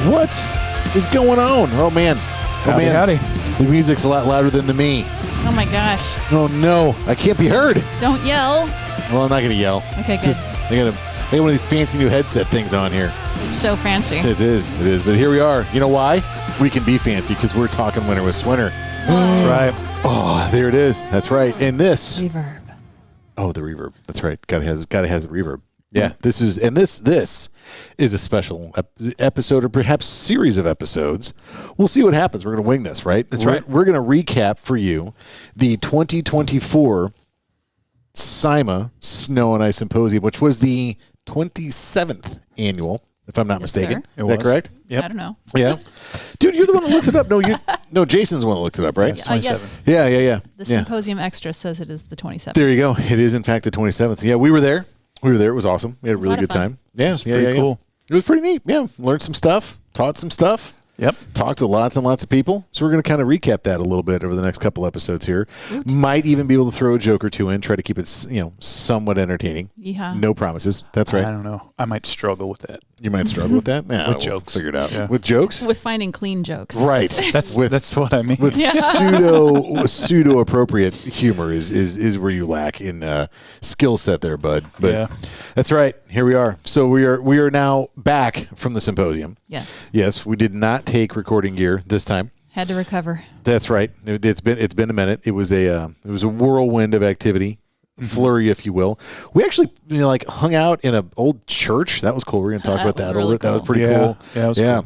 What is going on? Oh, man. Howdy. The music's a lot louder than the me. Oh, my gosh. Oh, no. I can't be heard. Don't yell. Well, I'm not going to yell. Okay, good. I got one of these fancy new headset things on here. It's so fancy. It is. But here we are. You know why? We can be fancy because we're talking winter with Swinter. That's right. Oh, there it is. That's right. And this. Reverb. Oh, the reverb. That's right. Gotta has the reverb. Yeah. This is a special episode or perhaps series of episodes. We'll see what happens. We're going to wing this, right? That's right. We're going to recap for you the 2024 SIMA Snow and Ice Symposium, which was the 27th annual, if I'm not mistaken. Sir. Is that correct? Yep. I don't know. Yeah. Dude, you're the one that looked it up. No, Jason's the one that looked it up, right? It's 27. Yeah. The Symposium Extra says it is the 27th. There you go. It is, in fact, the 27th. Yeah, we were there. It was awesome. We had a really good time. Yeah, pretty cool. It was pretty neat. Yeah, learned some stuff, taught some stuff. Yep. Talked to lots and lots of people. So we're going to kind of recap that a little bit over the next couple episodes here. Oot. Might even be able to throw a joke or two in, try to keep it, somewhat entertaining. Yeehaw. No promises. That's right. I don't know. I might struggle with that. You might struggle with that. Nah, With we'll jokes. figure it out. Yeah. With jokes? With finding clean jokes. Right. That's what I mean. With pseudo appropriate humor is where you lack in skill set there, bud. But Yeah. that's right. Here we are. So we are now back from the symposium. Yes. Yes, we did not take recording gear this time. Had to recover. That's right. It's been a minute. It was a whirlwind of activity. Flurry, if you will. We actually hung out in an old church. That was cool. We're going to talk about that a little bit. That was pretty cool. Yeah, it was cool.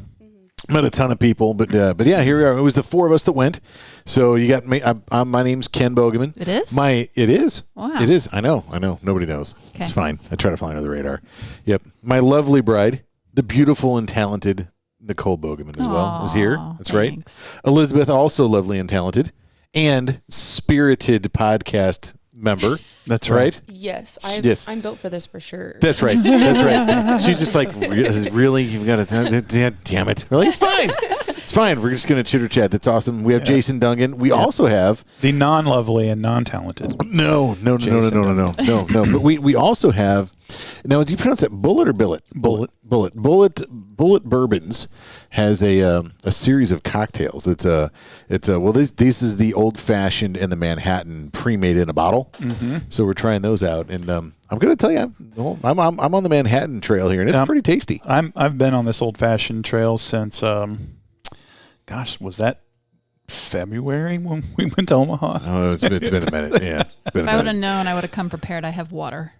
Met a ton of people, but yeah, here we are. It was the four of us that went. So you got me. My name's Ken Bogeman. It is? It is. Wow. It is. I know. Nobody knows. Okay. It's fine. I try to fly under the radar. Yep. My lovely bride, the beautiful and talented Nicole Bogeman as well, is here. That's thanks. right. Elizabeth, also lovely and talented, and spirited podcast member. That's right. Yes, I'm built for this for sure. That's right. That's right. She's just like, really? You've got to, damn it. We're like, it's fine. It's fine. We're just going to chitter chat. That's awesome. We have Jason Dungan. We also have the non-lovely and non-talented. No. But we also have, now, do you pronounce that bullet or billet? Bullet Bourbons has a series of cocktails. This is the old fashioned and the Manhattan pre-made in a bottle. Mm-hmm. So we're trying those out, and I'm going to tell you, I'm on the Manhattan trail here, and it's pretty tasty. I've been on this old fashioned trail since, was that February when we went to Omaha? Oh, it's been a minute. Yeah. If I would have known, I would have come prepared. I have water.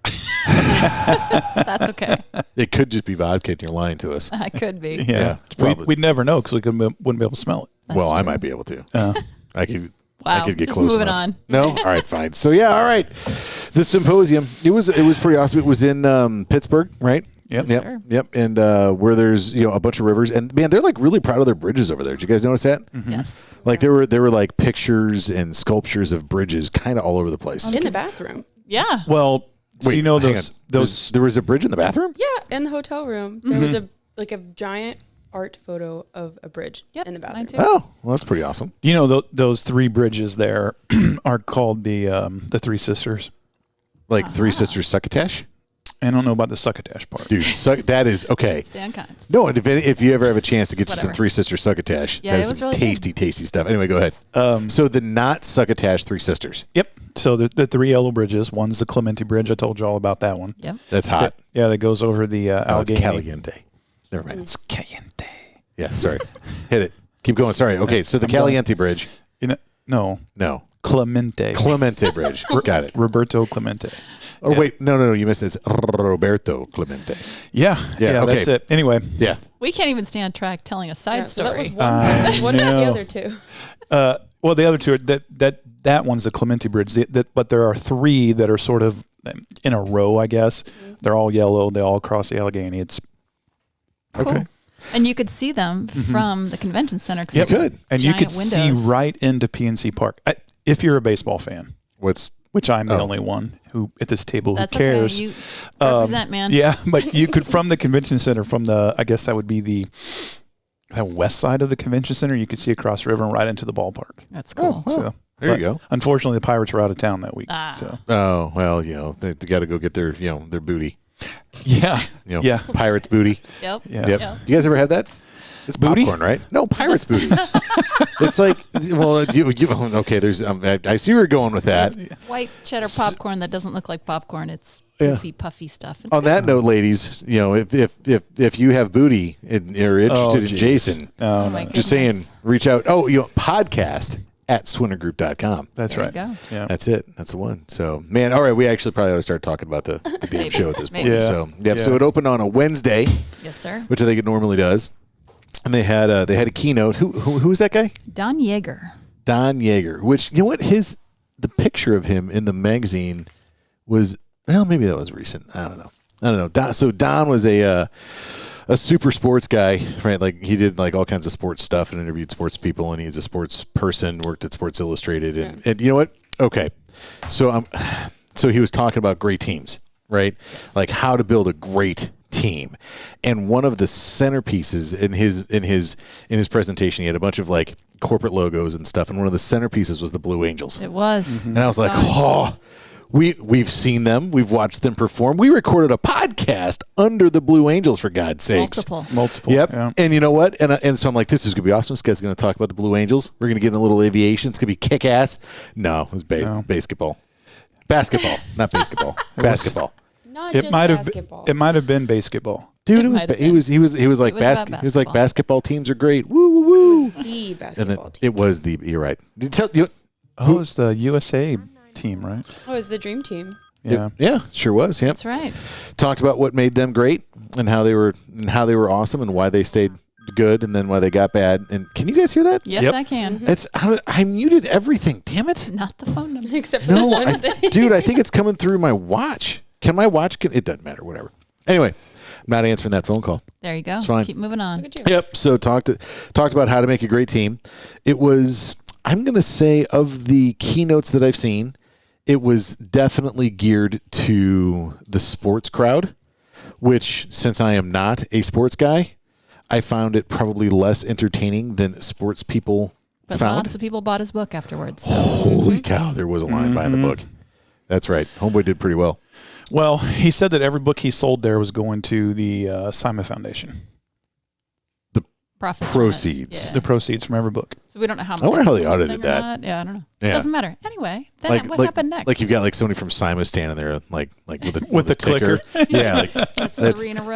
That's okay. It could just be vodka, and you're lying to us. I could be. Yeah, we'd never know because we wouldn't be able to smell it. That's well, true. I might be able to. I could. Wow. I could get Just close moving enough. on. No? All right, fine. So, yeah, all right. The symposium, it was pretty awesome. It was in Pittsburgh, right? Yep. Sure. Yep. And where there's, a bunch of rivers. And, man, they're, really proud of their bridges over there. Did you guys notice that? Mm-hmm. Yes. There were pictures and sculptures of bridges kind of all over the place. In the bathroom. Yeah. Well, Wait, those there was a bridge in the bathroom? Yeah, in the hotel room. There was a giant art photo of a bridge in the bathroom. Mine too. Oh, well, that's pretty awesome. those three bridges there are called the Three Sisters. Three Sisters Succotash? I don't know about the succotash part. Dude, that is, okay. Stan Cons. No, and if you ever have a chance to get you some Whatever. Three Sisters Succotash, Yeah, that it is was some really tasty, tasty stuff. Anyway, go ahead. So the not Succotash Three Sisters. Yep. So the three yellow bridges. One's the Clementi Bridge. I told you all about that one. Yep. That's hot. That goes over the Allegheny. It's Caliente. Never mind. It's Caliente. Yeah, sorry. Hit it. Keep going. Sorry. Okay, so the Caliente Bridge. No. Clemente Bridge. Got it. Roberto Clemente. Oh, wait. No. You missed it. It's Roberto Clemente. Yeah. Yeah, okay. That's it. Anyway. Yeah. We can't even stay on track telling a side So that was story. one. What about the no. other two? Well, the other two are that one's the Clementi Bridge. But there are three that are sort of in a row, I guess. Mm-hmm. They're all yellow. They all cross the Allegheny. It's Cool. Okay. And you could see them from the convention center. You could. And you could windows. see right into PNC Park. If you're a baseball fan. Which I'm the only one who at this table That's who cares. Okay. You represent, man. Yeah, but you could from the convention center, I guess that would be the west side of the convention center. You could see across the river and right into the ballpark. That's cool. So there you go. Unfortunately, the Pirates were out of town that week. So. Oh well, they got to go get their their booty. Yeah. Pirates booty. Yep. Yeah. Yep. You guys ever had that? It's Booty? popcorn, right? No, pirate's booty. It's like, well, okay. There's, I see where you're going with that. White cheddar popcorn that doesn't look like popcorn. It's poofy, puffy stuff. It's On that note, ladies, if you have booty and you're interested in Jason, Oh my just goodness. saying, reach out. Podcast at swintergroup.com. That's There right. you go. Yeah. That's it. That's the one. So, man, all right. We actually probably ought to start talking about the damn Maybe. show at this point. Maybe. Yeah. So, yep. Yeah. So it opened on a Wednesday, Yes, sir. which I think it normally does, and they had a keynote. Who was that guy? Don Yeager. Don Yeager. Which, you know what, the picture of him in the magazine was. Well, maybe that was recent. I don't know. So Don was a super sports guy, right? Like he did like all kinds of sports stuff and interviewed sports people, and he's a sports person. Worked at Sports Illustrated, and you know what? Okay, so he was talking about great teams, right? Yes. Like how to build a great team, and one of the centerpieces in his presentation, he had a bunch of like corporate logos and stuff, and one of the centerpieces was the Blue Angels, It was. and I was like, oh. We've seen them. We've watched them perform. We recorded a podcast under the Blue Angels, for God's sakes. Multiple. Yep. Yeah. And you know what? And so I'm like, this is going to be awesome. This guy's going to talk about the Blue Angels. We're going to get in a little aviation. It's going to be kick-ass. No, it was basketball. Basketball, not basketball. Basketball. Not It just might have basketball. it might have been basketball. Dude, It might have he was like It was about he was like basketball. basketball teams are great. Woo woo woo. The And basketball then team. it was you're right. Did you tell you? Oh, it was the USA team, right? Oh, it was the dream team. Yeah. Yeah, sure was. Yep. That's right. Talked about what made them great and how they were awesome and why they stayed good and then why they got bad. And can you guys hear that? Yes, Yep. I can. It's I muted everything. Damn it! Not the phone number. Except for No, the one thing. dude, I think it's coming through my watch. Can my watch? It doesn't matter. Whatever. Anyway, I'm not answering that phone call. There you go. It's fine. Keep moving on. Look at you. Yep. So talked about how to make a great team. It was, I'm going to say, of the keynotes that I've seen, it was definitely geared to the sports crowd, which, since I am not a sports guy, I found it probably less entertaining than sports people But found. lots of people bought his book afterwards. So. Holy cow, there was a line behind the book. That's right. Homeboy did pretty well. Well, he said that every book he sold there was going to the SIMA Foundation. Profits from it. Proceeds. Yeah. The proceeds from every book. So we don't know how. I wonder how they it's a audited thing or that. not. Yeah, I don't know. Yeah. Doesn't matter. Anyway, then what happened next? Like you've got like somebody from SIMA standing there, like with the a ticker. Yeah, like That's that's- 3 in a row.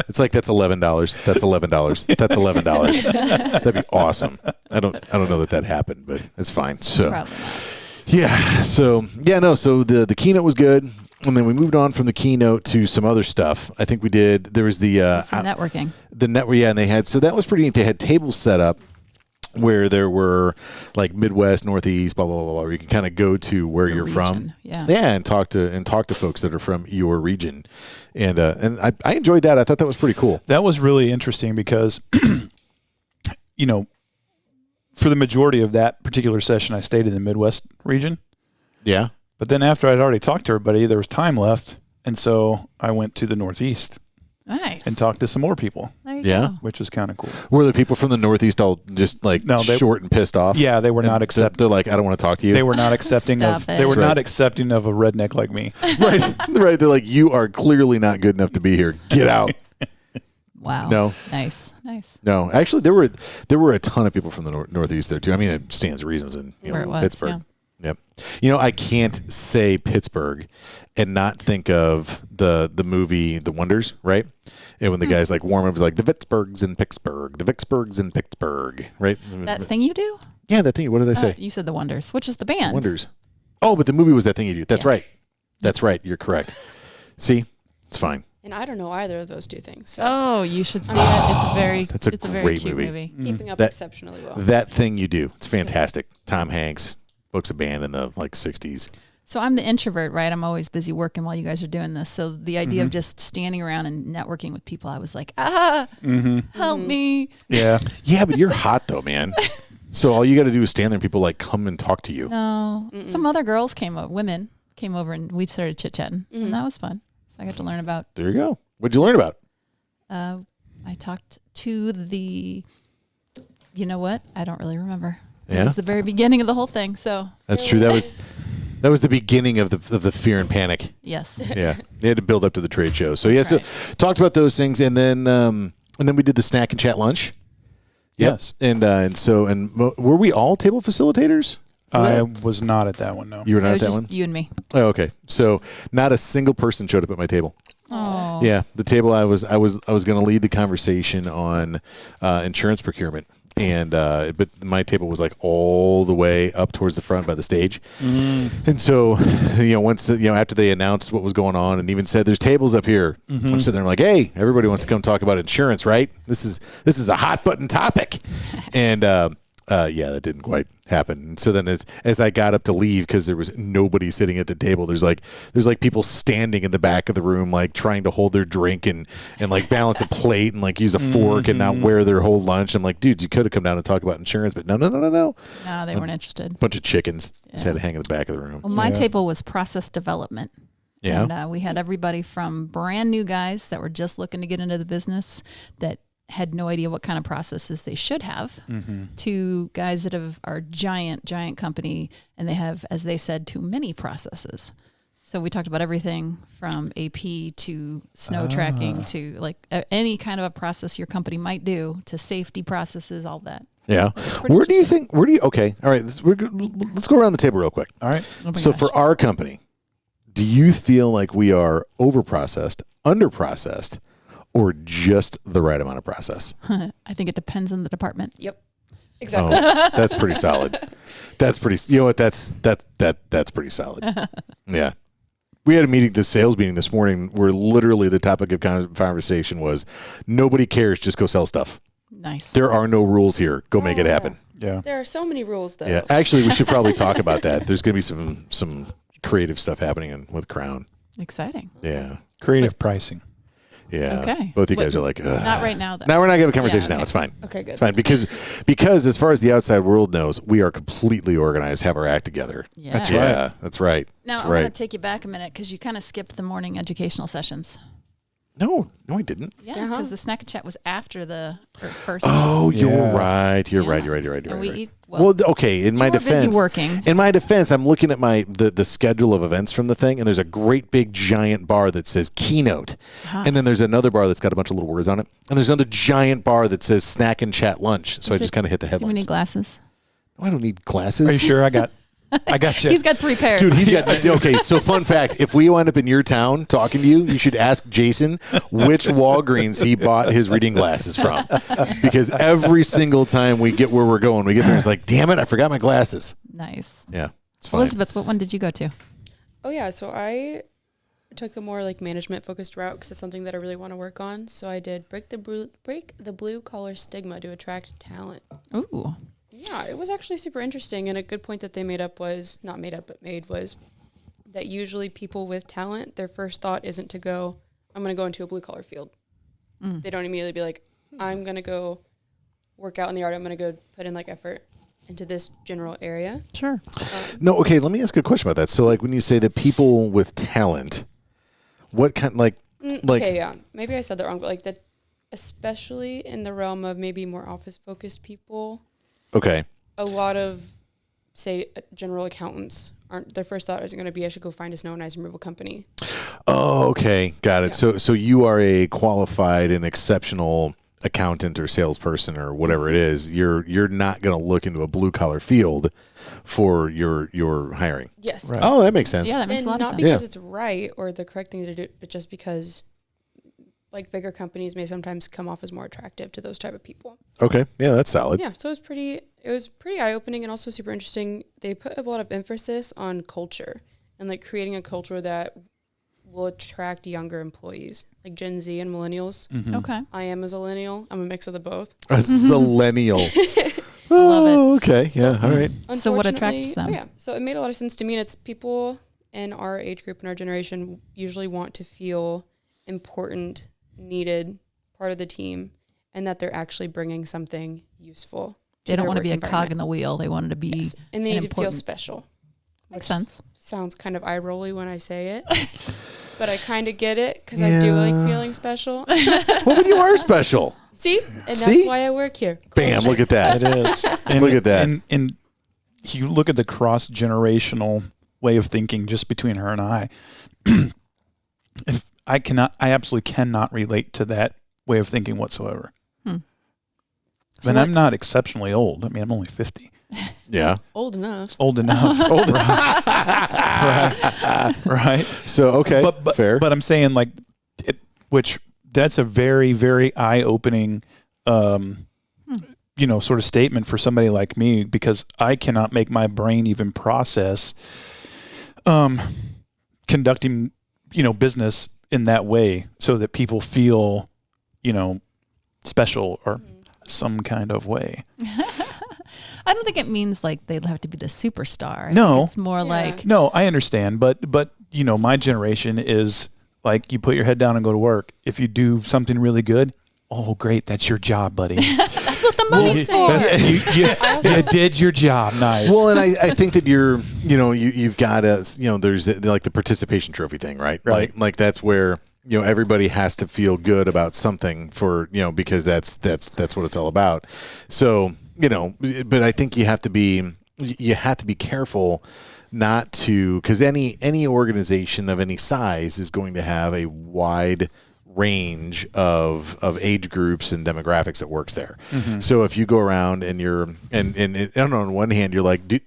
it's like that's $11. That's $11. That's $11. That'd be awesome. I don't know that happened, but it's fine. So Probably not. yeah, so the keynote was good, and then we moved on from the keynote to some other stuff. I think we did. There was the Some networking. the network, yeah, and they had, so that was pretty neat. They had tables set up where there were like Midwest, Northeast, blah blah blah blah. Where you can kind of go to where The you're from, region, yeah. and talk to folks that are from your region, and I enjoyed that. I thought that was pretty cool. That was really interesting because, you know, for the majority of that particular session, I stayed in the Midwest region. Yeah, But then after I'd already talked to everybody, there was time left. And so I went to the Northeast Nice. and talked to some more people, There you Yeah. go. which was kind of cool. were the people from the Northeast all just like No, they- short and pissed off? Yeah, they were And not accepting. They're like, I don't want to talk to you. They were not accepting Stop of. it. They were That's right. not accepting of a redneck like me. right. They're like, you are clearly not good enough to be here. Get out. Wow. No. Nice. No, actually, there were a ton of people from the Northeast there too. I mean, it stands to reasons in Where it was, Pittsburgh. Yep. You know, I can't say Pittsburgh and not think of the movie The Wonders, right? And when the guy's like warm up, he's like the Vicksburgs in Pittsburgh, the Vicksburgs in Pittsburgh, right? That thing you do? Yeah, that thing. What did I say? You said the Wonders, which is the band. Wonders. Oh, but the movie was That Thing You Do. That's Yeah. right. That's right. You're correct. See, it's fine. And I don't know either of those two things. So Oh, you should see it. It's very. That's a it's a very great cute movie. movie. keeping up That- exceptionally well. That Thing You Do. It's fantastic. Tom Hanks books a band in the like 60s. So I'm the introvert, right? I'm always busy working while you guys are doing this. So the idea of just standing around and networking with people, I was like, help me. Yeah. Yeah, but you're hot though, man. So all you got to do is stand there and people like come and talk to you. No, some other girls came over, women came over, and we started chit chatting, and that was fun. So I got to learn about. There you go. What'd you learn about? I talked to the. You know what? I don't really remember. Yeah? It was the very beginning of the whole thing. So That's true. That was the beginning of the fear and panic. yes, Yeah, they had to build up to the trade show. So yeah, That's so talked about those things, and then we did the snack and chat lunch, Yes. And were we all table facilitators? I was not at that one, no. You were not It at was that just one? you and me. Oh, okay. So not a single person showed up at my table. Oh. Yeah, the table I was going to lead the conversation on insurance procurement, and but my table was like all the way up towards the front by the stage, and so once after they announced what was going on and even said there's tables up here, I'm sitting there like, hey, everybody wants to come talk about insurance, right? This is a hot button topic, and that didn't quite happen. And so then as I got up to leave, because there was nobody sitting at the table, there's like people standing in the back of the room, like trying to hold their drink and like balance a plate and like use a fork and not wear their whole lunch. I'm like, dudes, you could have come down and talk about insurance, but no. No, they weren't interested. Bunch of chickens just had to hang in the back of the room. Well, my table was process development. Yeah. And we had everybody from brand new guys that were just looking to get into the business that had no idea what kind of processes they should have, to guys that are giant company, and they have, as they said, too many processes. So we talked about everything from AP to snow tracking to like any kind of a process your company might do, to safety processes, all that. Yeah. Where do you think? Okay. All right. Let's go around the table real quick. All right. Oh my So gosh. for our company, do you feel like we are over-processed, under-processed, or just the right amount of process? I think it depends on the department. Yep. Exactly. Oh, that's pretty solid. That's pretty. You know what? That's pretty solid. Yeah. We had the sales meeting this morning, where literally the topic of conversation was, nobody cares, just go sell stuff. Nice. There are no rules here. Go make it happen. Yeah. There are so many rules, though. Yeah. Actually, we should probably talk about that. There's going to be some creative stuff happening with Crown. Exciting. Yeah. Creative pricing. Yeah. Okay. Both you guys are like, ugh. Not right now, though. Now we're not going to have a conversation Yeah, now. okay. It's fine. Okay, good. It's fine because as far as the outside world knows, we are completely organized, have our act together. Yeah. That's Yeah, right. that's right. Now, That's I want right. to take you back a minute because you kind of skipped the morning educational sessions. No, I didn't. Yeah, because the snack and chat was after the first. Oh, Yeah. you're right. You're Yeah. right. You're right. And we right. eat, Well, okay. In my you were busy defense, working. In my defense, I'm looking at the schedule of events from the thing, and there's a great big giant bar that says keynote, and then there's another bar that's got a bunch of little words on it, and there's another giant bar that says snack and chat lunch. So I just kind of hit the Do we headlines. need glasses? No, I don't need glasses. Are you sure? I got you. He's got 3 pairs. Dude, he's got okay. So, fun fact: if we wind up in your town talking to you, you should ask Jason which Walgreens he bought his reading glasses from, because every single time we get where we're going, we get there, it's like, damn it, I forgot my glasses. Nice. Yeah, it's fine. Elizabeth, what one did you go to? Oh, yeah. So I took a more like management focused route because it's something that I really want to work on. So I did break the blue collar stigma to attract talent. Ooh. Yeah, it was actually super interesting. And a good point that they made was that usually people with talent, their first thought isn't to go, I'm going to go into a blue collar field. They don't immediately be like, I'm going to go work out in the yard. I'm going to go put in like effort into this general area. Sure. No, okay. Let me ask you a question about that. So, like, when you say that people with talent, what kind, like, Okay, yeah. Maybe I said that wrong, but like that, especially in the realm of maybe more office focused people, okay, a lot of, say, general accountants their first thought isn't going to be, I should go find a snow and ice removal company. oh, okay, got it. Yeah. So you are a qualified and exceptional accountant or salesperson or whatever it is. You're not going to look into a blue collar field for your hiring. Yes. Right. Oh, that makes sense. Yeah, that makes And a lot not of sense. because it's right or the correct thing to do, but just because like bigger companies may sometimes come off as more attractive to those type of people. Okay, yeah, that's solid. Yeah, so it was pretty eye-opening and also super interesting. They put a lot of emphasis on culture and like creating a culture that will attract younger employees, like Gen Z and millennials. Okay. I am a zillennial. I'm a mix of the both. A zillennial. Love it. Oh, okay, yeah, all right. So what attracts Unfortunately- them? Oh, yeah, so it made a lot of sense to me. And it's people in our age group and our generation usually want to feel important, needed, part of the team, and that they're actually bringing something useful. They don't their want to be work a cog environment. in the wheel. They want it to be. Yes. And they an need to feel important- special. Makes which sense. Sounds kind of eye-rolly when I say it, but I kind of get it because I do like feeling special. Well, but you are special. See? And See? that's why I work here. Bam! Look at that. It is. And, Look at that. And you look at the cross-generational way of thinking just between her and I. I absolutely cannot relate to that way of thinking whatsoever. So And I'm not exceptionally old. I mean, I'm only 50. Yeah. Old enough. Old enough. Right. So, okay. But fair. But I'm saying like, which that's a very, very eye-opening, sort of statement for somebody like me, because I cannot make my brain even process conducting, business in that way so that people feel, special or some kind of way. I don't think it means like they'd have to be the superstar. No. I think it's more like No, I understand, but my generation is like, you put your head down and go to work. If you do something really good, oh great, that's your job, buddy. that's what the money's for. You did your job. Nice. Well, and I think that you've got to, there's like the participation trophy thing, right? Right. Like that's where, everybody has to feel good about something for, because that's what it's all about. So, but I think you have to be careful not to, because any organization of any size is going to have a wide range of age groups and demographics that works there. Mm-hmm. So if you go around and and on one hand you're like, do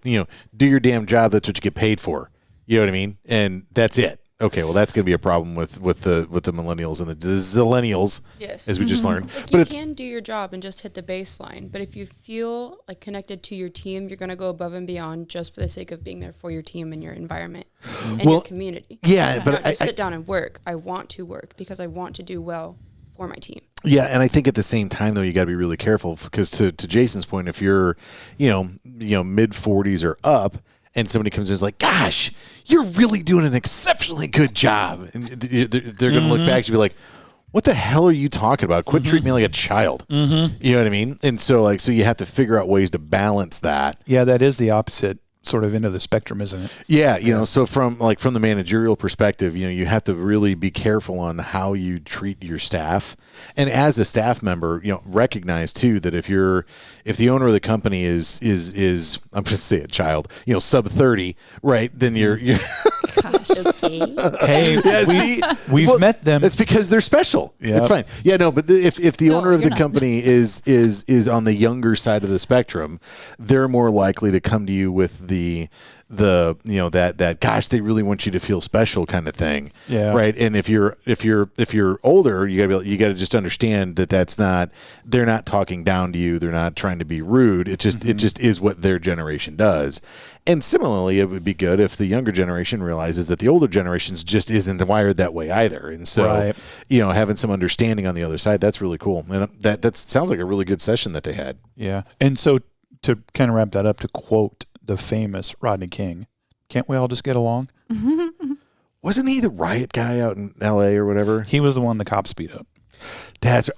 your damn job, that's what you get paid for. You know what I mean? And that's it. Okay, well that's going to be a problem with the millennials and the zillennials, yes, as we just learned. Like but you can do your job and just hit the baseline. But if you feel like connected to your team, you're going to go above and beyond just for the sake of being there for your team and your environment and your community. Yeah, but I sit down and work. I want to work because I want to do well for my team. Yeah, and I think at the same time though, you got to be really careful, because to Jason's point, if you're mid 40s or up, and somebody comes in and is like, gosh, you're really doing an exceptionally good job. And they're going to look back and be like, what the hell are you talking about? Quit treating me like a child. Mm-hmm. You know what I mean? And so you have to figure out ways to balance that. Yeah, that is the opposite sort of end of the spectrum, isn't it? Yeah, so from the managerial perspective, you have to really be careful on how you treat your staff. And as a staff member, recognize too that if the owner of the company is I'm just say a child, sub 30, right? Then you're Gosh. Okay. Hey, we've met them. It's because they're special. Yep. It's fine. Yeah, no, but if the owner of the not. company is on the younger side of the spectrum, they're more likely to come to you with the that gosh, they really want you to feel special kind of thing. Yeah. Right. And if you're older, you gotta just understand that they're not talking down to you. They're not trying to be rude. It just is what their generation does. And similarly, it would be good if the younger generation realizes that the older generations just isn't wired that way either. And so, right. Having some understanding on the other side, that's really cool. And that sounds like a really good session that they had. Yeah. And so to kind of wrap that up, to quote the famous Rodney King, can't we all just get along? Wasn't he the riot guy out in L.A. or whatever? He was the one the cops beat up. The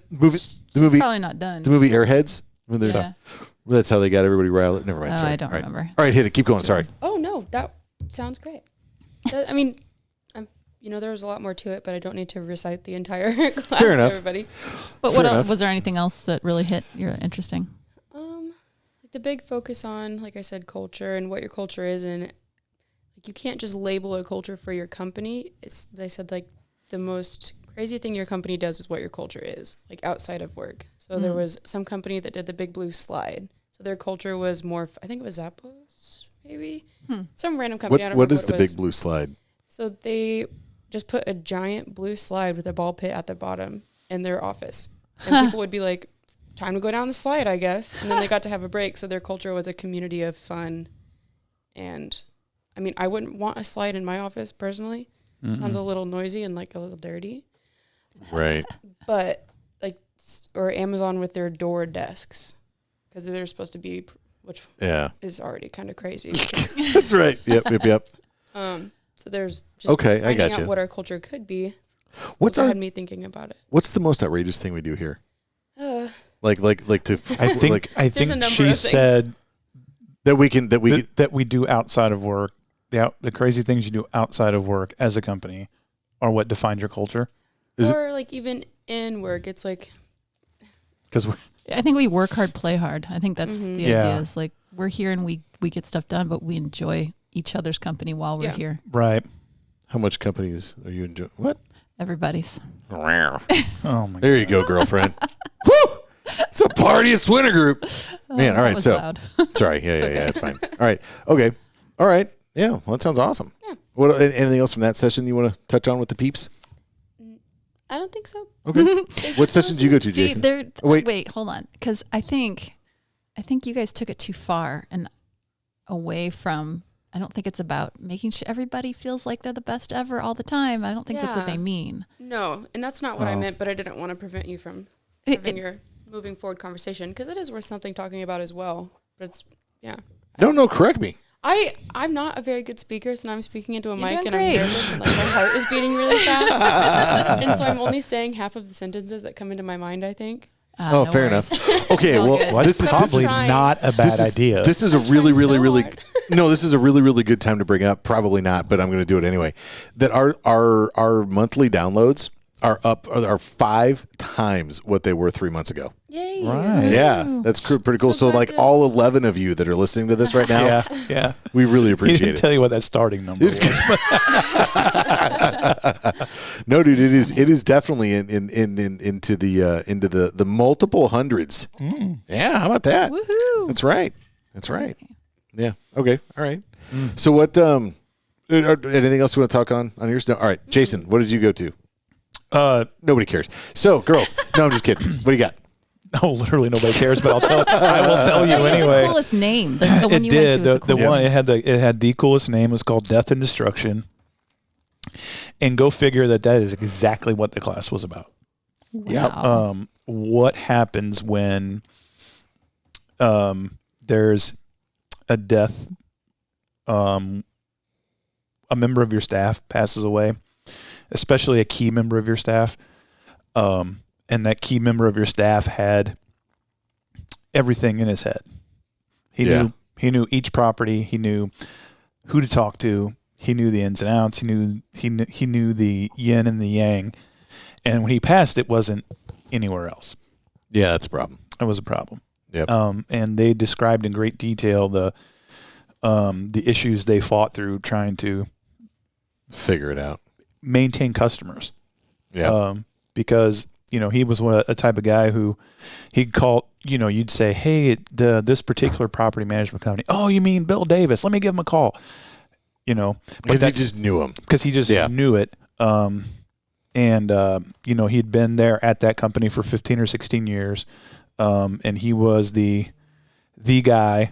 movie Probably not done. The movie Airheads. Yeah. That's how they got everybody riled. Never mind. Oh, Sorry. I don't All right. remember. All right, hit it. Keep going. Sorry. Oh no, that sounds great. There was a lot more to it, but I don't need to recite the entire class Fair to enough. everybody. But Fair what else, enough. was there anything else that really hit your interesting? The big focus on, like I said, culture and what your culture is, and like you can't just label a culture for your company. They said like the most crazy thing your company does is what your culture is, like outside of work. So there was some company that did the Big Blue Slide. So their culture was more, I think it was Zappos, maybe some random company. I don't What remember is the it was. Big Blue Slide? So they just put a giant blue slide with a ball pit at the bottom in their office, and people would be like, time to go down the slide, I guess. And then they got to have a break. So their culture was a community of fun. And I mean, I wouldn't want a slide in my office personally. Sounds a little noisy and like a little dirty. Right. But like, or Amazon with their door desks, because they're supposed to be, which is already kind of crazy. That's right. Yep. So there's just okay, I got out you. what our culture could be. What's had me thinking about it. What's the most outrageous thing we do here? Like to I think she said that we do outside of work. The crazy things you do outside of work as a company are what defines your culture. Like even in work, it's like, because I think we work hard, play hard. I think that's the idea. Is like we're here and we get stuff done, but we enjoy each other's company while we're here. Right. How much companies are you enjoying? What? Everybody's. Oh my There you go, girlfriend. Woo! It's a party at Swinter Group. Man, all right. So, loud. sorry. Yeah, it's fine. All right. Okay. All right. Yeah. Well, that sounds awesome. Yeah. What? Anything else from that session you want to touch on with the peeps? I don't think so. Okay. What session did you go to, See, Jason? wait, hold on, because I think you guys took it too far and away from. I don't think it's about making sure everybody feels like they're the best ever all the time. I don't think that's what they mean. No, and that's not what I meant, but I didn't want to prevent you from having your moving forward conversation, because it is worth something talking about as well. But it's, No, correct me. I'm not a very good speaker, so now I'm speaking into a mic and great. I'm nervous and like my heart is beating really fast. And so I'm only saying half of the sentences that come into my mind, I think. Oh, no fair worries. enough. Okay, All well, good. Well, this that's is probably not a bad idea. This is a really, really, really. No, this is a really, really good time to bring up. Probably not, but I'm going to do it anyway. That our monthly downloads are 5 times what they were 3 months ago. Yay. Right. Yeah, that's pretty cool. So like all 11 of you that are listening to this right now, yeah. we really He appreciate didn't it. tell you what that starting number was. No, dude, it is definitely into the multiple hundreds. Yeah, how about that? Woohoo! That's right. Yeah. Okay. All right. So what? Anything else you want to talk on yours? No. All right, Jason, what did you go to? Nobody cares. So, girls. No, I'm just kidding. What do you got? Oh, literally nobody cares, but I will tell you anyway. The coolest name. The one It you did. went to was the coolest. One it had the coolest name. It was called Death and Destruction. And go figure that is exactly what the class was about. Wow. What happens when there's a death, a member of your staff passes away, especially a key member of your staff, and that key member of your staff had everything in his head. He knew each property. He knew who to talk to. He knew the ins and outs. He knew the yin and the yang. And when he passed, it wasn't anywhere else. Yeah, that's a problem. It was a problem. Yep. And they described in great detail the issues they fought through trying to Figure it out. maintain customers. Yeah. Because he was a type of guy who he'd call. You'd say, "Hey, this particular property management company. Oh, you mean Bill Davis? Let me give him a call." Because he just knew him. Because he just knew it. He'd been there at that company for 15 or 16 years. And he was the guy.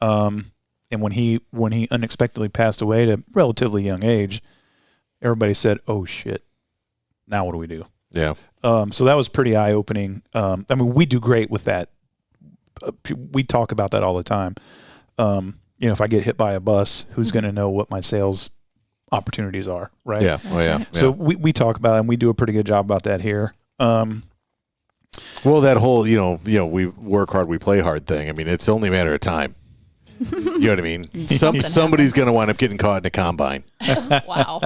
And when he unexpectedly passed away at a relatively young age, everybody said, "Oh shit, now what do we do?" Yeah. So that was pretty eye opening. We do great with that. We talk about that all the time. If I get hit by a bus, who's going to know what my sales opportunities are, right? Yeah. Oh, yeah. So we talk about it, and we do a pretty good job about that here. Well, that whole, we work hard, we play hard thing. I mean, it's only a matter of time. You know what I mean? Somebody's going to wind up getting caught in a combine. Wow.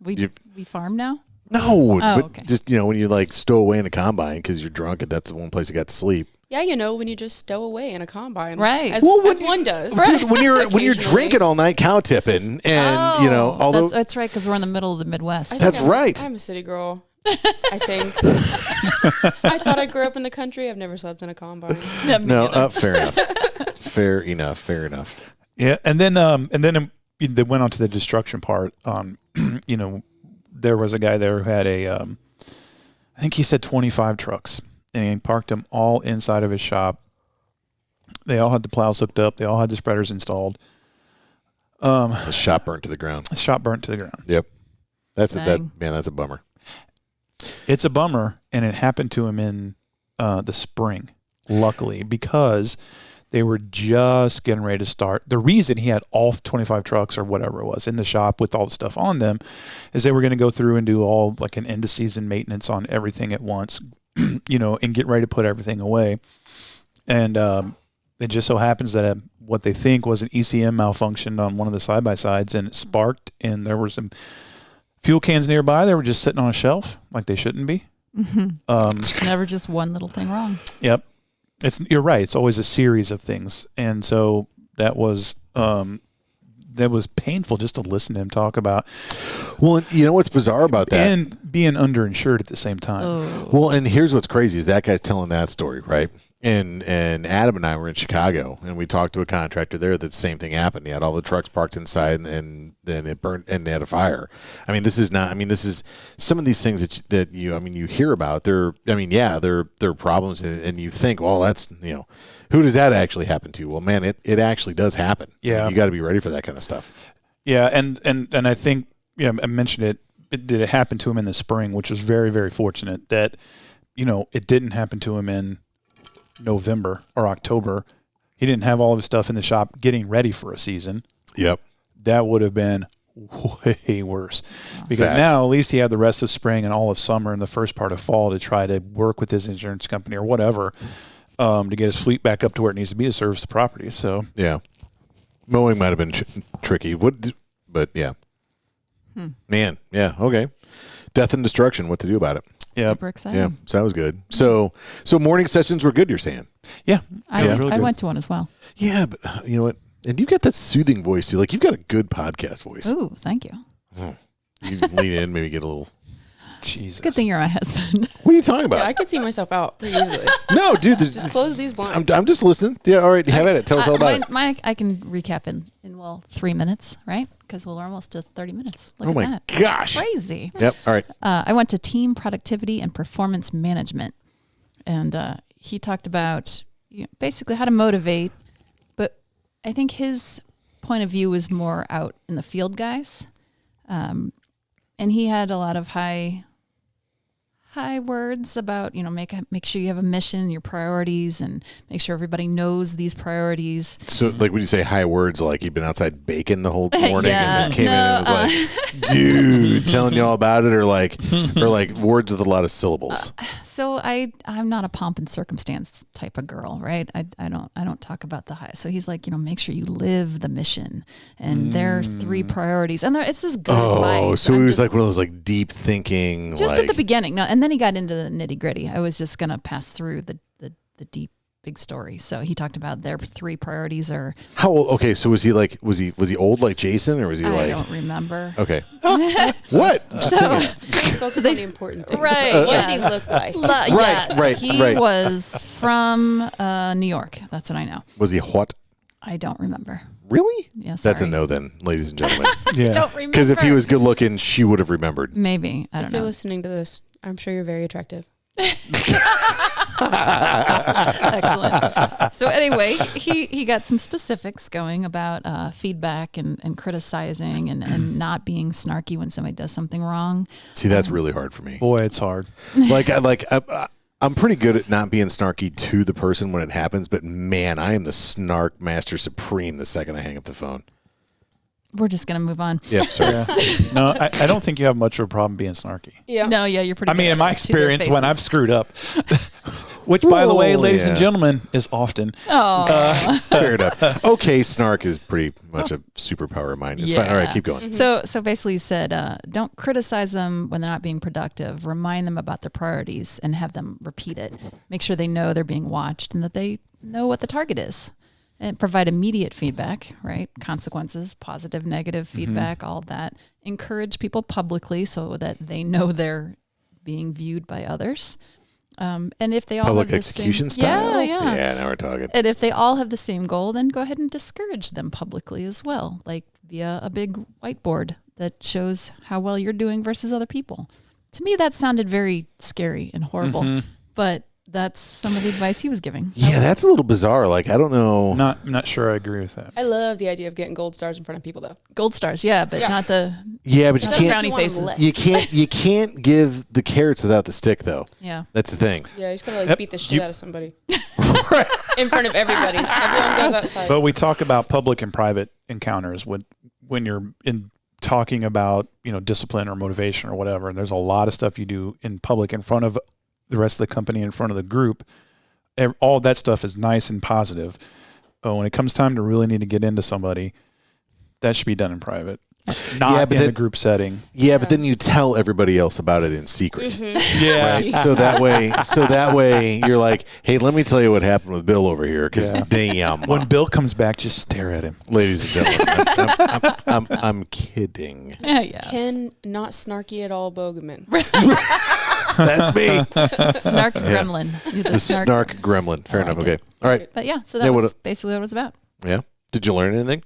We farm now? No, but okay. just, when you stow away in a combine because you're drunk and that's the one place you got to sleep. Yeah, when you just stow away in a combine. Right. As one does. Right. Dude, when you're drinking all night cow tipping and, although that's right, because we're in the middle of the Midwest. That's right. I'm a city girl, I think. I thought I grew up in the country. I've never slept in a combine. No, fair enough. Fair enough. Yeah, and then they went on to the destruction part. There was a guy there who had I think he said 25 trucks, and he parked them all inside of his shop. They all had the plows hooked up. They all had the spreaders installed. The shop burnt to the ground. The shop burnt to the ground. Yep. That's Dang. that's a bummer. It's a bummer, and it happened to him in the spring, luckily, because they were just getting ready to start. The reason he had all 25 trucks or whatever it was in the shop with all the stuff on them is they were going to go through and do all like an end of season maintenance on everything at once, and get ready to put everything away. And it just so happens that what they think was an ECM malfunction on one of the side-by-sides, and it sparked, and there were some fuel cans nearby. They were just sitting on a shelf like they shouldn't be. Mm-hmm. Never just one little thing wrong. Yep. You're right. It's always a series of things. And so that was that was painful just to listen to him talk about. Well, you know what's bizarre about that? And being underinsured at the same time. Oh. Well, and here's what's crazy is that guy's telling that story, right? And Adam and I were in Chicago, and we talked to a contractor there that the same thing happened. He had all the trucks parked inside, and then it burned, and they had a fire. I mean, this is some of these things that you hear about. They're problems, and you think, well, that's, who does that actually happen to? Well, man, it actually does happen. Yeah. You got to be ready for that kind of stuff. Yeah, and I think, I mentioned it happened to him in the spring, which was very, very fortunate that, it didn't happen to him in November or October. He didn't have all of his stuff in the shop getting ready for a season. Yep. That would have been way worse, because Facts. now at least he had the rest of spring and all of summer and the first part of fall to try to work with his insurance company or whatever to get his fleet back up to where it needs to be to service the property. So yeah, mowing might have been tricky. But yeah, man, yeah, okay. Death and destruction. What to do about it? yeah, Super exciting. Yeah, so that was good. So morning sessions were good, you're saying? yeah, I, it was really I good. went to one as well. Yeah, but you know what? And you got that soothing voice too. Like, you've got a good podcast voice. Ooh, thank you. You can lean in, maybe get a little. Jesus. Good thing you're my husband. What are you talking about? Yeah, I could see myself out pretty easily. No, dude. Just close these blinds. I'm just listening. Yeah, all right. Have at it. Tell us all about it. I can recap in 3 minutes, right? Because we're almost to 30 minutes. Look Oh at my that. gosh. Crazy. Yep. All right. I went to team productivity and performance management, and he talked about basically how to motivate, but I think his point of view was more out in the field, guys, and he had a lot of high words about make sure you have a mission, your priorities, and make sure everybody knows these priorities. So, like, when you say high words, like he'd been outside baking the whole morning Yeah, and then came in and was like, dude, telling you all about it, or like words with a lot of syllables. So I'm not a pomp and circumstance type of girl, right? I don't talk about the high. So he's like, make sure you live the mission, and there are 3 priorities, and it's just good advice. Oh, so he was like one of those like deep thinking. Just like, at the beginning. No, and then he got into the nitty gritty. I was just gonna pass through the deep big story. So he talked about their 3 priorities are. How old? Okay, so was he old like Jason, or was he I like? don't remember. Okay. What? I'm just thinking. Focus on the important things. Right. What did he look like? Yes. right, He right. was from New York. That's what I know. Was he what? I don't remember. Really? Yeah, That's a sorry. no then, ladies and gentlemen. Yeah. Don't remember. Because if he was good looking, she would have remembered. maybe I If don't you're know. listening to this, I'm sure you're very attractive. Excellent. So anyway, he got some specifics going about feedback and criticizing and not being snarky when somebody does something wrong. See, that's really hard for me. Boy, it's hard. I'm pretty good at not being snarky to the person when it happens, but man, I am the snark master supreme the second I hang up the phone. We're just gonna move on. Yep, sorry. Yeah. No, I don't think you have much of a problem being snarky. Yeah. No, yeah, you're pretty. I mean, good in my at it to their experience, when I've faces. screwed up, which, by the way, Whoa, ladies and yeah. gentlemen, is often. Oh. Fair enough. Okay, snark is pretty much a superpower of mine. It's fine. All right, Yeah. keep going. So basically, he said, don't criticize them when they're not being productive. Remind them about their priorities and have them repeat it. Make sure they know they're being watched and that they know what the target is. And provide immediate feedback, right? Consequences, positive, negative feedback, all of that. Encourage people publicly so that they know they're being viewed by others. And if they all Public have the execution same, style? Yeah. Yeah, now we're talking. And if they all have the same goal, then go ahead and discourage them publicly as well, like via a big whiteboard that shows how well you're doing versus other people. To me, that sounded very scary and horrible, but that's some of the advice he was giving. Yeah, that's a little bizarre. Like, I don't know. I'm not sure I agree with that. I love the idea of getting gold stars in front of people, though. Gold stars, yeah, but Yeah. not the Yeah, but you not the can't. frowny want 'em faces. lit. You can't give the carrots without the stick, though. Yeah. That's the thing. Yeah, you just gotta Yep. beat the shit out of somebody in front of everybody. Everyone goes outside. But we talk about public and private encounters when you're in talking about discipline or motivation or whatever. And there's a lot of stuff you do in public in front of the rest of the company, in front of the group. All that stuff is nice and positive. But when it comes time to really need to get into somebody, that should be done in private. not but in the group setting. Yeah, but then you tell everybody else about it in secret. Yeah. Right? So that way you're like, hey, let me tell you what happened with Bill over here, because damn. When Bill comes back, just stare at him. Ladies and gentlemen, I'm kidding. Yeah. Ken, not snarky at all, Bogeman. That's me. Snark gremlin. You're The snark gremlin. Fair enough. Okay. All right. But yeah, so that was basically what it was about. Yeah. Did you learn anything?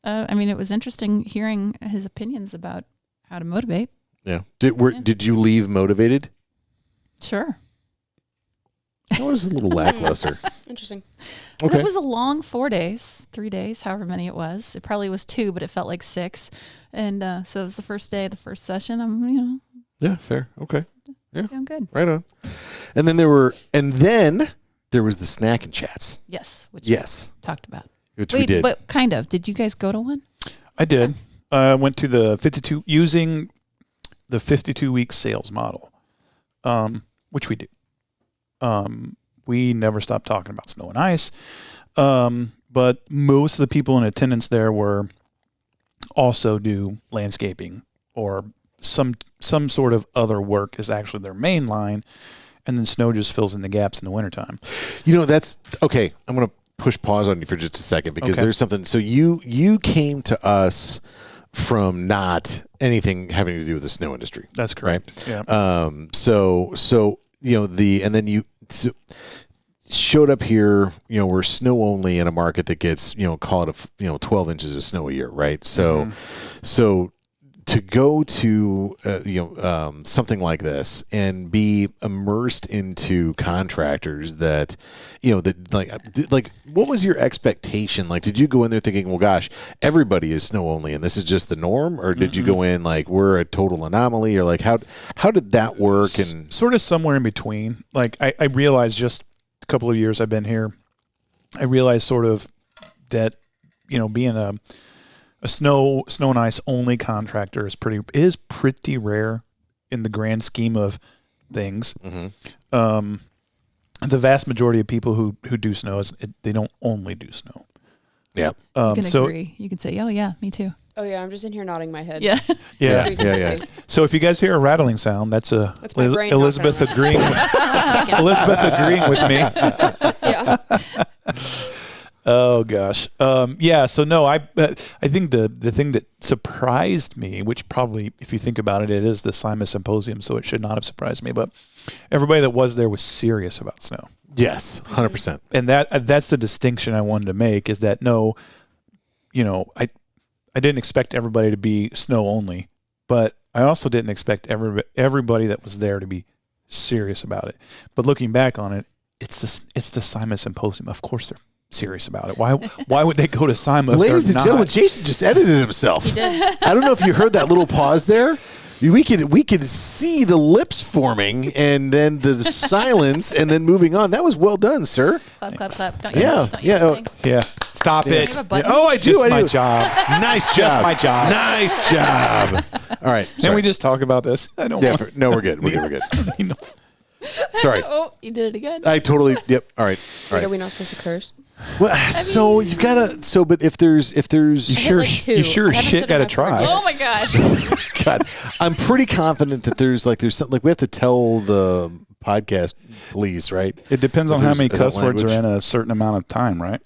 I mean, it was interesting hearing his opinions about how to motivate. Yeah. Did you leave motivated? Sure. That was a little lackluster. Interesting. Okay. It was a long 4 days, 3 days, however many it was. It probably was 2, but it felt like 6. And so it was the first day, the first session. I'm, Yeah. Fair. Okay. Yeah. doing good. Right on. And then there was the snack and chats. Yes. Which Yes. we talked about. Which we did. But kind of. Did you guys go to one? I did. I went to the 52 using the 52-week sales model, which we do. We never stopped talking about snow and ice, but most of the people in attendance there were also do landscaping or some sort of other work is actually their main line, and then snow just fills in the gaps in the wintertime. That's okay. I'm going to push pause on you for just a second, because there's something. So you came to us from not anything having to do with the snow industry. That's correct. Right? Yeah. So and then you showed up here, we're snow only in a market that gets, call it 12 inches of snow a year. Right. So, so to go to, something like this and be immersed into contractors that, like, what was your expectation? Like, did you go in there thinking, well, gosh, everybody is snow only and this is just the norm? Or did you go in like, we're a total anomaly? Or like, how did that work? And sort of somewhere in between. Like I realized just a couple of years I've been here, I realized sort of that, being a snow and ice only contractor is pretty rare in the grand scheme of things. The vast majority of people who do snow they don't only do snow. Yeah. You can agree. You can say, oh yeah, me too. Oh yeah, I'm just in here nodding my head. Yeah. Yeah. So if you guys hear a rattling sound, that's my brain Elizabeth knocking agreeing. Elizabeth agreeing with me. Yeah. Oh gosh. So no, I think the thing that surprised me, which probably, if you think about it, it is the SIMA Symposium, so it should not have surprised me, but everybody that was there was serious about snow. Yes, 100%. And that's the distinction I wanted to make, is that I didn't expect everybody to be snow only, but I also didn't expect everybody that was there to be serious about it. But looking back on it, it's the SIMA Symposium. Of course they're serious about it. Why would they go to SIMA? Ladies and gentlemen, Jason just edited himself. He did. I don't know if you heard that little pause there. We could see the lips forming and then the silence and then moving on. That was well done, sir. Clap, clap, clap. Don't Yeah, you? Don't yeah. You think? Yeah. Stop Do you it. have a button? Oh, I do. Just I my do. job. Nice job. Just my job. Nice job. All right. Can we just talk about this? I don't want No, we're good. We're good. Sorry. Oh, you did it again. I totally. Yep. All right. Wait, are we not supposed to curse? Well, so you've got to. So, but if there's. I hit like 2. you sure I haven't shit said got to enough try. words. Oh my gosh. God, I'm pretty confident that there's something like we have to tell the podcast police, right? It depends If on how there's many that cuss words are language. in a certain amount of time, right?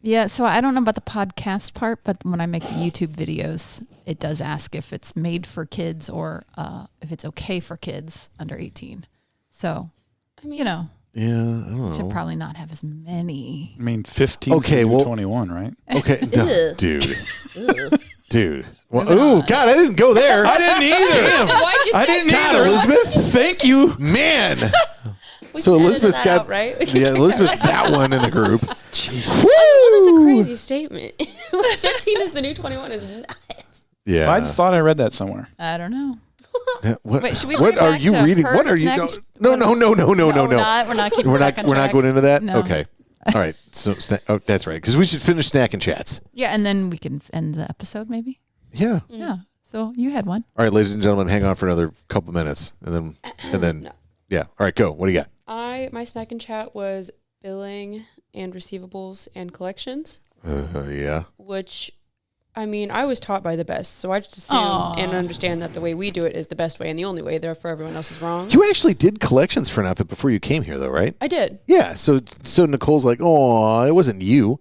Yeah, so I don't know about the podcast part, but when I make the YouTube videos, it does ask if it's made for kids or if it's okay for kids under 18. So, I mean, Yeah, I don't should know. probably not have as many. I mean, 15 Okay, to well- 21, right? Okay, no, dude. Well, Moving oh on. God, I didn't go there. I didn't either. why'd you I say didn't God, either. Elizabeth. Thank you. Man. We So can edit Elizabeth's that got out, right? Yeah, Elizabeth's that one in the group. Jeez. Well, that's a crazy statement. 15 is the new 21 is nuts. Yeah. I just thought I read that somewhere. I don't know. What, Wait, should we what bring are back you to reading? her What are you? snack- No. We're not keeping We're back not. on We're not track. going into that. No. Okay. All right. So, oh, that's right. Because we should finish snack and chats. Yeah, and then we can end the episode maybe. Yeah. Yeah. So you had one. All right, ladies and gentlemen, hang on for another couple minutes, and then, No. yeah. All right, go. What do you got? My snack and chat was billing and receivables and collections, Yeah. which I mean, I was taught by the best, so I just assume and understand that the way we do it is the best way and the only way. Therefore, everyone else is wrong. You actually did collections for an outfit before you came here, though, right? I did. Yeah. So Nicole's like, oh, it wasn't you.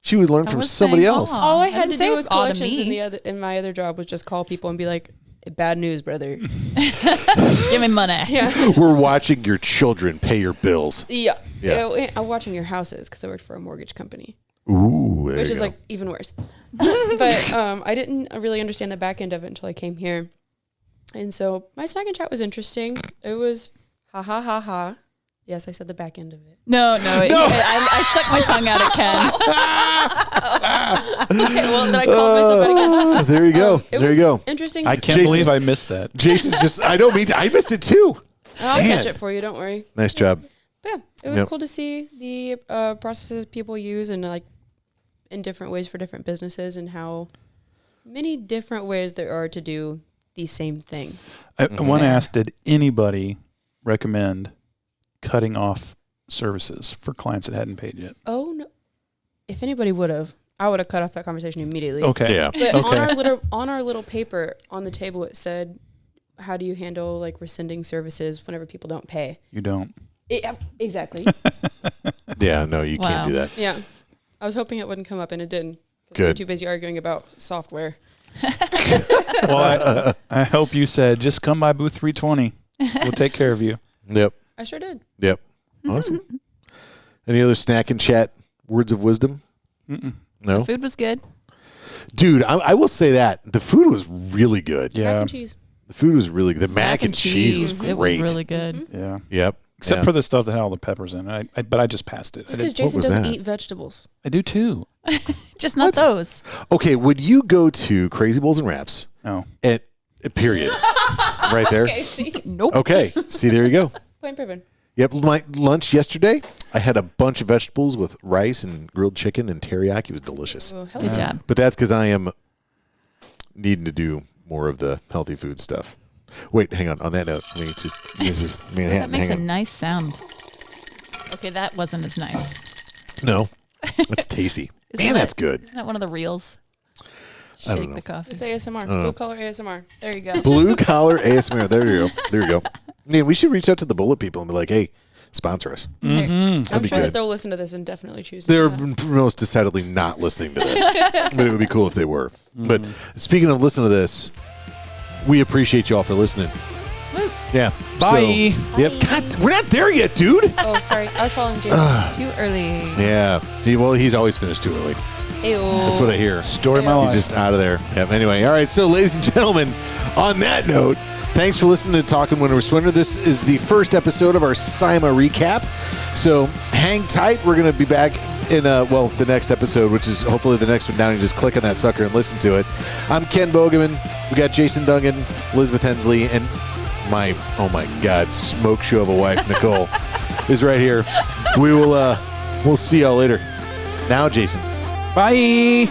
She was learning from somebody else. All I had to didn't say do it with was all to collections me. in my other job was just call people and be like, bad news, brother. Give me money. Yeah. We're watching your children pay your bills. Yeah. Yeah. I'm watching your houses because I worked for a mortgage company. Ooh, there Which you is go. like even worse. But I didn't really understand the back end of it until I came here. And so my snack and chat was interesting. It was ha ha ha ha. Yes, I said the back end of it. No. I stuck my tongue out at Ken. Okay, well, then I called myself out again. There you go. It There was you go. Interesting. I can't Jason- believe I missed that. Jason's just, I don't mean to, I missed it too. I'll Man. catch it for you. Don't worry. Nice job. But yeah, it was Yep. cool to see the processes people use and like in different ways for different businesses and how many different ways there are to do the same thing. I want to ask, did anybody recommend cutting off services for clients that hadn't paid yet? Oh no! If anybody would have, I would have cut off that conversation immediately. Okay. Yeah. But Okay. on our little paper on the table, it said, "How do you handle like rescinding services whenever people don't pay?" You don't. Exactly. Yeah, no, you Wow. can't do that. Yeah, I was hoping it wouldn't come up, and it didn't. 'Cause we were Good. too busy arguing about software. Well, I hope you said, just come by booth 320. We'll take care of you. Yep. I sure did. Yep. Awesome. Any other snack and chat words of wisdom? Mm-mm. No? Food was good. Dude, I will say that. The food was really good. Yeah. Mac and cheese. The food was really good. The mac and cheese was It great. was really good. Yeah. Yep. Except Yeah. for the stuff that had all the peppers in it. But I just passed it. It's because What Jason was doesn't that? eat vegetables. I do too. Just not those. Okay, would you go to Crazy Bowls and Wraps No. at period? Right there. Okay, see, Nope. Okay. See, there you go. point proven. Yep. My lunch yesterday, I had a bunch of vegetables with rice and grilled chicken and teriyaki. It was delicious. Oh, hell Good yeah. job. But that's because I am needing to do more of the healthy food stuff. Wait, hang on. On that note, this is That Manhattan. makes a Hang on. nice sound. Okay, that wasn't as nice. No, that's tasty. Isn't Man, that- that's good. Isn't that one of the reels? I don't Shake know. the coffee. It's ASMR. know. Blue collar ASMR. There you go. Blue collar ASMR. There you go. There you go. Man, we should reach out to the Bullet people and be like, hey, sponsor us. I'm be sure good. that they'll listen to this and definitely choose. They're that. most decidedly not listening to this, but it would be cool if they were. But speaking of listening to this, we appreciate you all for listening. Woo. Yeah. Bye. So, yep. God, we're not there yet, dude. Oh, sorry. I was following Jason. Too early. Yeah. Gee, well, he's always finished too early. Ew. That's what I hear. Story of my He's life. just out of there. Yep. Anyway, all right. So, ladies and gentlemen, on that note, thanks for listening to Talking Winter with Swinter. This is the first episode of our SIMA recap. So hang tight. We're going to be back in, the next episode, which is hopefully the next one down. You just click on that sucker and listen to it. I'm Ken Bogeman. We got Jason Dungan, Elizabeth Hensley, and my, oh my God, smoke show of a wife, Nicole, is right here. We'll see y'all later. Now, Jason. Bye.